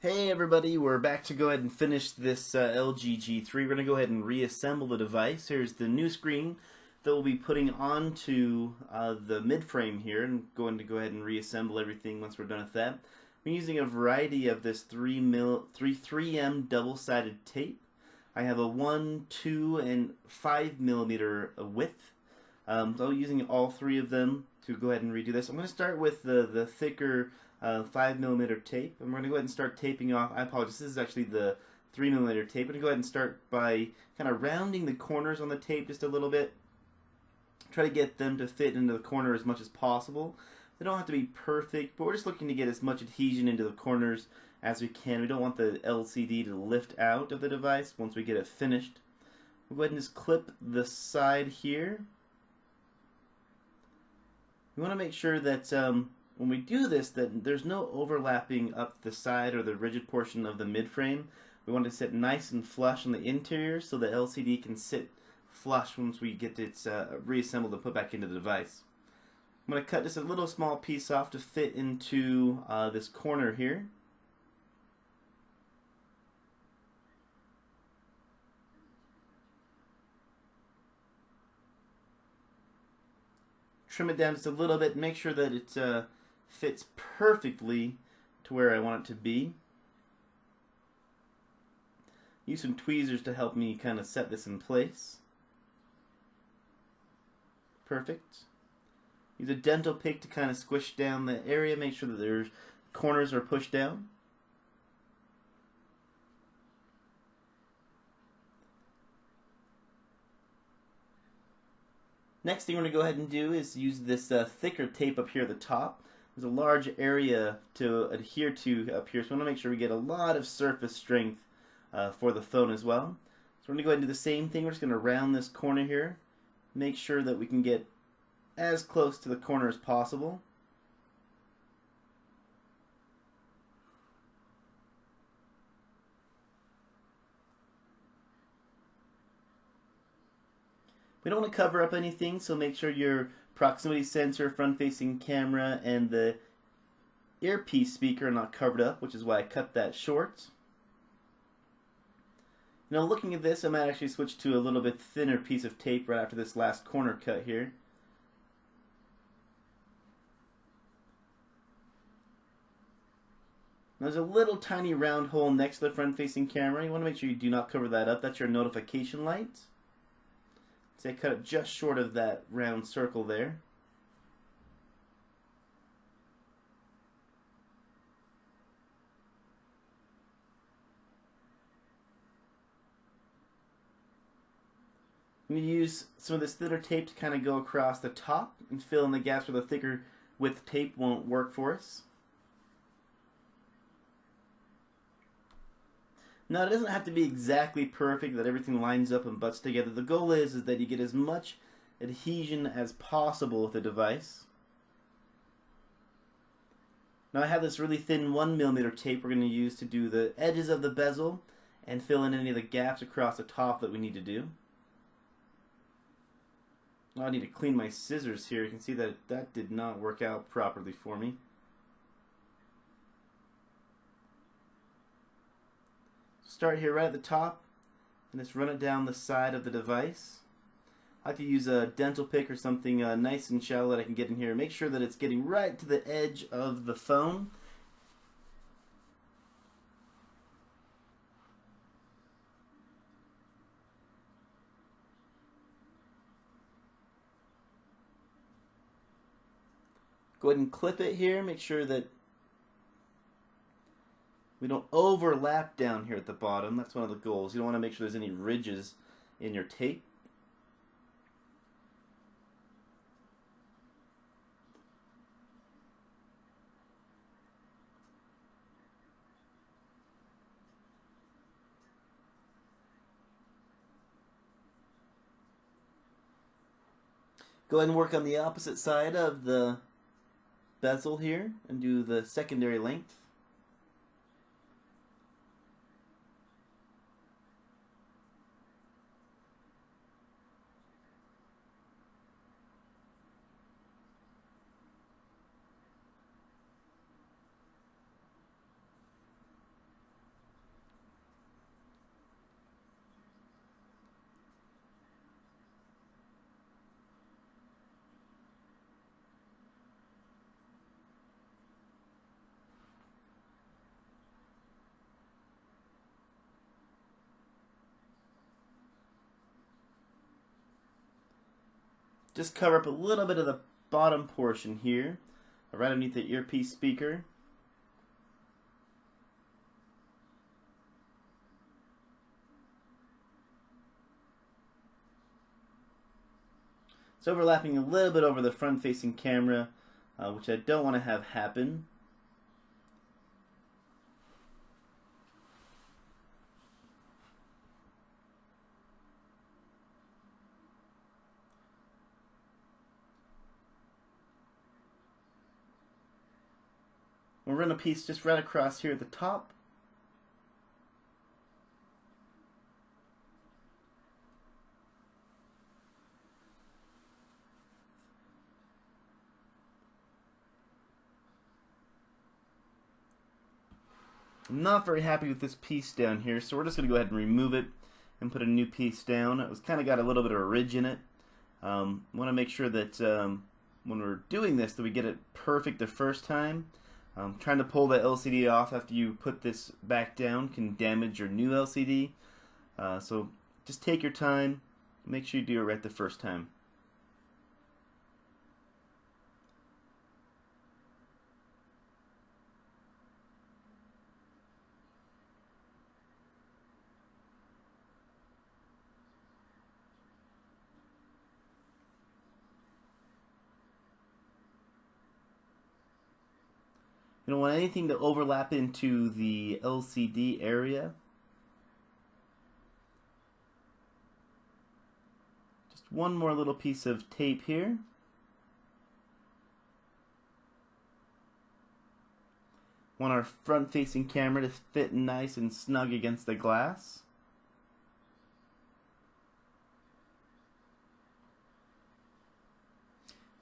Hey everybody, we're back to go ahead and finish this LG G3. We're going to go ahead and reassemble the device. Here's the new screen that we'll be putting onto the mid-frame here, and going to go ahead and reassemble everything once we're done with that. I'm using a variety of this 3M double-sided tape. I have a 1, 2, and 5 millimeter width. So I'm using all three of them to go ahead and redo this. I'm going to start with the thicker 5 millimeter tape, and we're going to go ahead and start taping off. I apologize, this is actually the 3 millimeter tape. I'm going to go ahead and start by kind of rounding the corners on the tape just a little bit. Try to get them to fit into the corner as much as possible. They don't have to be perfect, but we're just looking to get as much adhesion into the corners as we can. We don't want the LCD to lift out of the device once we get it finished. We'll go ahead and just clip the side here. We want to make sure that when we do this, that there's no overlapping up the side or the rigid portion of the mid-frame. We want it to sit nice and flush on the interior so the LCD can sit flush once we get it reassembled and put back into the device. I'm going to cut just a little small piece off to fit into this corner here. Trim it down just a little bit, make sure that it fits perfectly to where I want it to be. Use some tweezers to help me kind of set this in place. Perfect. Use a dental pick to kind of squish down the area, make sure that their corners are pushed down. Next thing we're going to go ahead and do is use this thicker tape up here at the top. There's a large area to adhere to up here, so we want to make sure we get a lot of surface strength for the phone as well. So we're going to go ahead and do the same thing. We're just going to round this corner here, make sure that we can get as close to the corner as possible. We don't want to cover up anything, so make sure your proximity sensor, front-facing camera, and the earpiece speaker are not covered up, which is why I cut that short. Now looking at this, I might actually switch to a little bit thinner piece of tape right after this last corner cut here. Now there's a little tiny round hole next to the front-facing camera. You want to make sure you do not cover that up. That's your notification light. So I cut it just short of that round circle there. I'm going to use some of this thinner tape to kind of go across the top and fill in the gaps where the thicker width tape won't work for us. Now it doesn't have to be exactly perfect, that everything lines up and butts together. The goal is that you get as much adhesion as possible with the device. Now I have this really thin 1 millimeter tape we're going to use to do the edges of the bezel and fill in any of the gaps across the top that we need to do. Now I need to clean my scissors here. You can see that that did not work out properly for me. Start here right at the top and just run it down the side of the device. I like to use a dental pick or something nice and shallow that I can get in here. Make sure that it's getting right to the edge of the phone. Go ahead and clip it here. Make sure that we don't overlap down here at the bottom. That's one of the goals. You don't want to make sure there's any ridges in your tape. Go ahead and work on the opposite side of the bezel here and do the secondary length. just cover up a little bit of the bottom portion here, right underneath the earpiece speaker. It's overlapping a little bit over the front-facing camera, which I don't want to have happen. We'll run a piece just right across here at the top. I'm not very happy with this piece down here, so we're just going to go ahead and remove it and put a new piece down. It was kind of got a little bit of a ridge in it. Want to make sure that when we're doing this that we get it perfect the first time. Trying to pull the LCD off after you put this back down can damage your new LCD. So just take your time, make sure you do it right the first time. You don't want anything to overlap into the LCD area. Just one more little piece of tape here. Want our front-facing camera to fit nice and snug against the glass.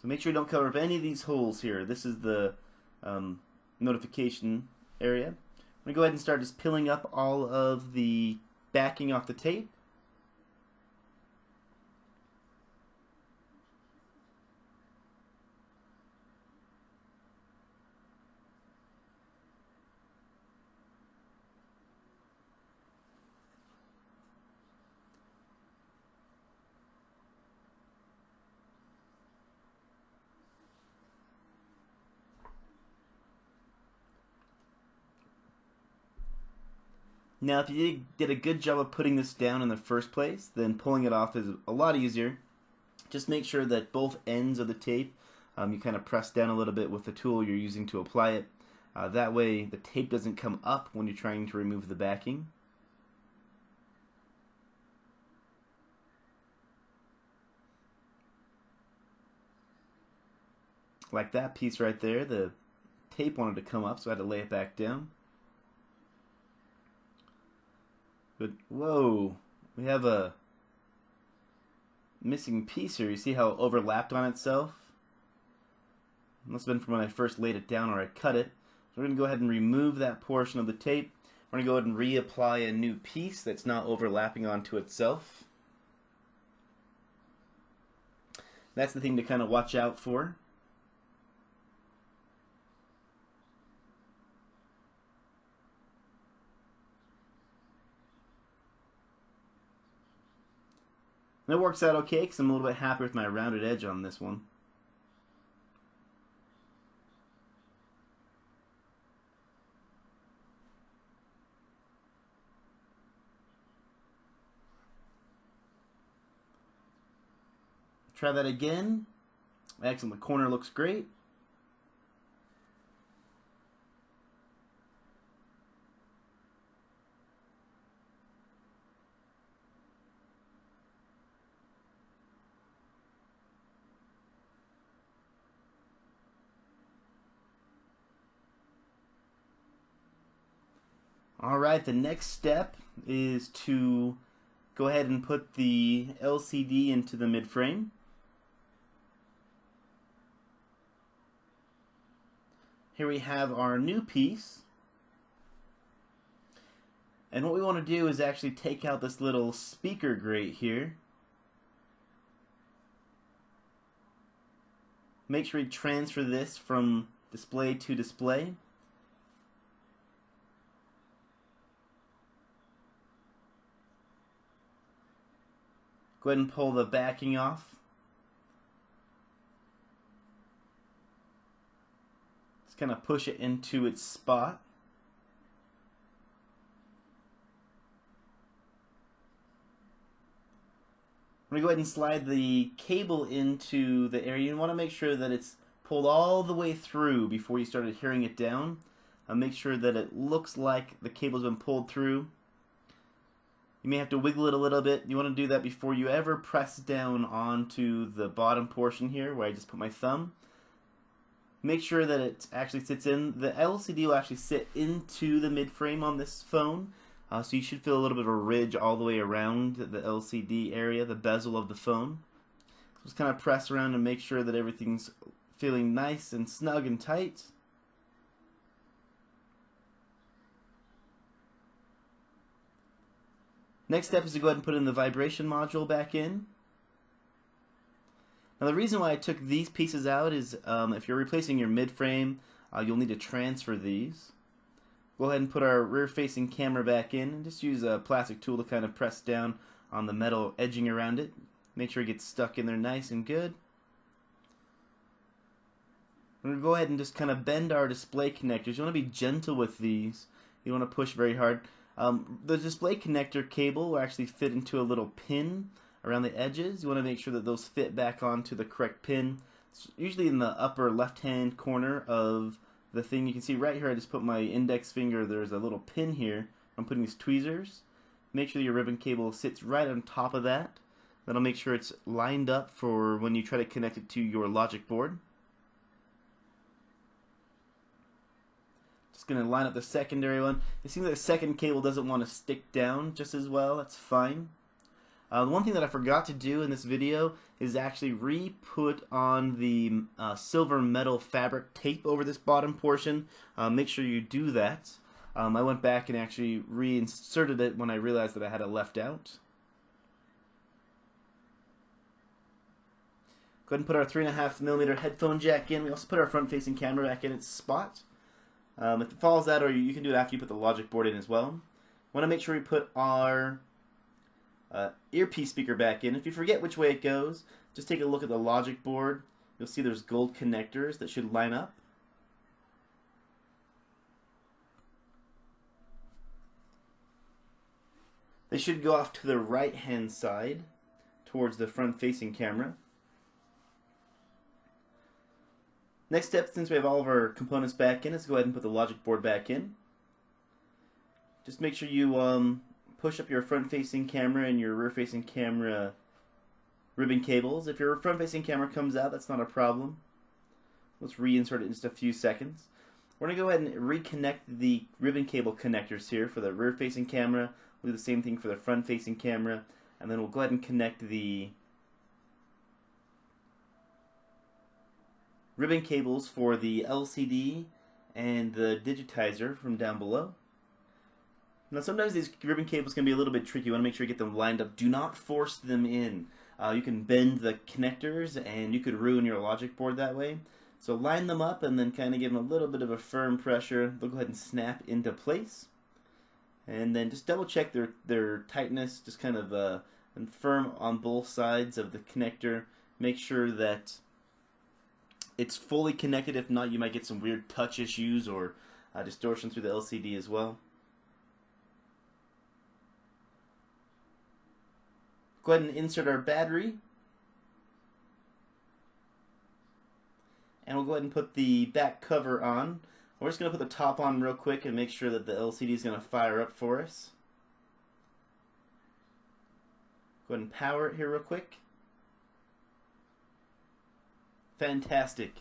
So make sure you don't cover up any of these holes here. This is the notification area. I'm going to go ahead and start just peeling up all of the backing off the tape. Now, if you did a good job of putting this down in the first place, then pulling it off is a lot easier. Just make sure that both ends of the tape, you kind of press down a little bit with the tool you're using to apply it. That way the tape doesn't come up when you're trying to remove the backing. Like that piece right there, the tape wanted to come up, so I had to lay it back down. But whoa, we have a missing piece here. You see how it overlapped on itself? Must have been from when I first laid it down or I cut it. So we're going to go ahead and remove that portion of the tape. We're going to go ahead and reapply a new piece that's not overlapping onto itself. That's the thing to kind of watch out for. And it works out okay because I'm a little bit happy with my rounded edge on this one. Try that again. Excellent, the corner looks great. Alright, the next step is to go ahead and put the LCD into the mid-frame. Here we have our new piece. And what we want to do is actually take out this little speaker grate here. Make sure you transfer this from display to display. Go ahead and pull the backing off. kind of push it into its spot. I'm going to go ahead and slide the cable into the area. You want to make sure that it's pulled all the way through before you start adhering it down. Make sure that it looks like the cable's been pulled through. You may have to wiggle it a little bit. You want to do that before you ever press down onto the bottom portion here where I just put my thumb. Make sure that it actually sits in. The LCD will actually sit into the mid-frame on this phone. So you should feel a little bit of a ridge all the way around the LCD area, the bezel of the phone. So just kind of press around and make sure that everything's feeling nice and snug and tight. Next step is to go ahead and put in the vibration module back in. Now the reason why I took these pieces out is if you're replacing your mid-frame, you'll need to transfer these. Go ahead and put our rear-facing camera back in and just use a plastic tool to kind of press down on the metal edging around it. Make sure it gets stuck in there nice and good. We're going to go ahead and just kind of bend our display connectors. You want to be gentle with these. You don't want to push very hard. The display connector cable will actually fit into a little pin around the edges. You want to make sure that those fit back onto the correct pin. It's usually in the upper left-hand corner of the thing. You can see right here I just put my index finger. There's a little pin here. I'm putting these tweezers. Make sure your ribbon cable sits right on top of that. That'll make sure it's lined up for when you try to connect it to your logic board. Just going to line up the secondary one. It seems like the second cable doesn't want to stick down just as well. That's fine. The one thing that I forgot to do in this video is actually re-put on the silver metal fabric tape over this bottom portion. Make sure you do that. I went back and actually reinserted it when I realized that I had it left out. Go ahead and put our 3.5mm headphone jack in. We also put our front-facing camera back in its spot. If it falls out, or you can do it after you put the logic board in as well. Want to make sure we put our earpiece speaker back in. If you forget which way it goes, just take a look at the logic board. You'll see there's gold connectors that should line up. They should go off to the right hand side towards the front facing camera. Next step, since we have all of our components back in, is go ahead and put the logic board back in. Just make sure you push up your front-facing camera and your rear-facing camera ribbon cables. If your front-facing camera comes out, that's not a problem. Let's reinsert it in just a few seconds. We're going to go ahead and reconnect the ribbon cable connectors here for the rear-facing camera. We'll do the same thing for the front-facing camera, and then we'll go ahead and connect the ribbon cables for the LCD and the digitizer from down below. Now sometimes these ribbon cables can be a little bit tricky. You want to make sure you get them lined up. Do not force them in. You can bend the connectors and you could ruin your logic board that way. So line them up and then kind of give them a little bit of a firm pressure. They'll go ahead and snap into place. And then just double check their tightness, just kind of and firm on both sides of the connector. Make sure that it's fully connected. If not, you might get some weird touch issues or distortion through the LCD as well. Go ahead and insert our battery. And we'll go ahead and put the back cover on. We're just going to put the top on real quick and make sure that the LCD is going to fire up for us. Go ahead and power it here real quick. Fantastic.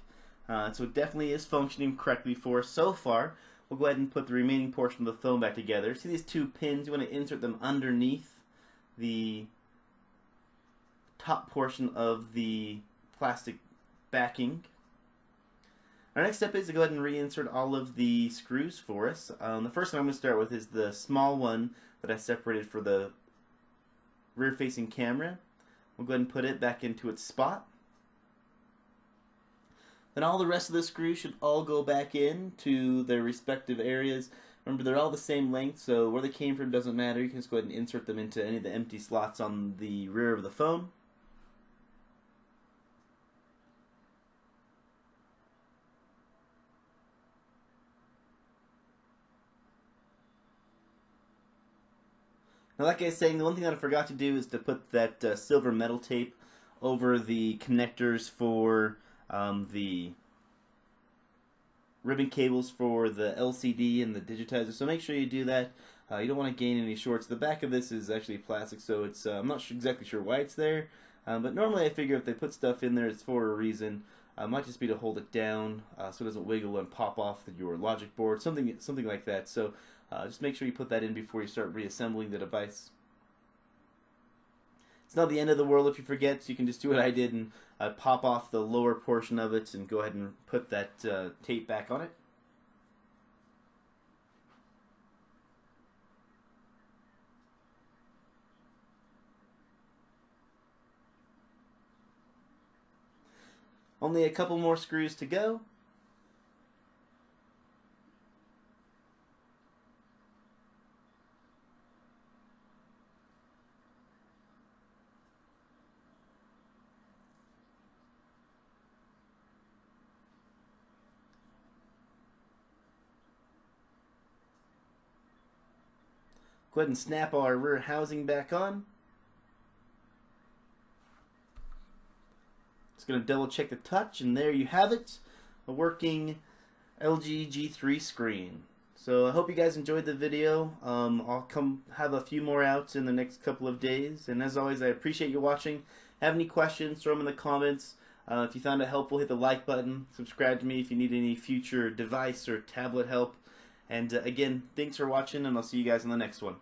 So it definitely is functioning correctly for us so far. We'll go ahead and put the remaining portion of the phone back together. See these two pins? You want to insert them underneath the top portion of the plastic backing. Our next step is to go ahead and reinsert all of the screws for us. The first one I'm going to start with is the small one that I separated for the rear-facing camera. We'll go ahead and put it back into its spot. Then all the rest of the screws should all go back in to their respective areas. Remember, they're all the same length, so where they came from doesn't matter. You can just go ahead and insert them into any of the empty slots on the rear of the phone. Now, like I was saying, the one thing that I forgot to do is to put that silver metal tape over the connectors for the ribbon cables for the LCD and the digitizer. So make sure you do that. You don't want to gain any shorts. The back of this is actually plastic, so it's I'm not exactly sure why it's there. But normally I figure if they put stuff in there, it's for a reason. It might just be to hold it down so it doesn't wiggle and pop off your logic board, something like that. So just make sure you put that in before you start reassembling the device. It's not the end of the world if you forget. So you can just do what I did and pop off the lower portion of it and go ahead and put that tape back on it. Only a couple more screws to go. Go ahead and snap our rear housing back on. Just going to double check the touch, and there you have it, a working LG G3 screen. So I hope you guys enjoyed the video. I'll come have a few more out in the next couple of days, and as always, I appreciate you watching. Have any questions, throw them in the comments. If you found it helpful, hit the like button. Subscribe to me if you need any future device or tablet help. And again, thanks for watching, and I'll see you guys in the next one.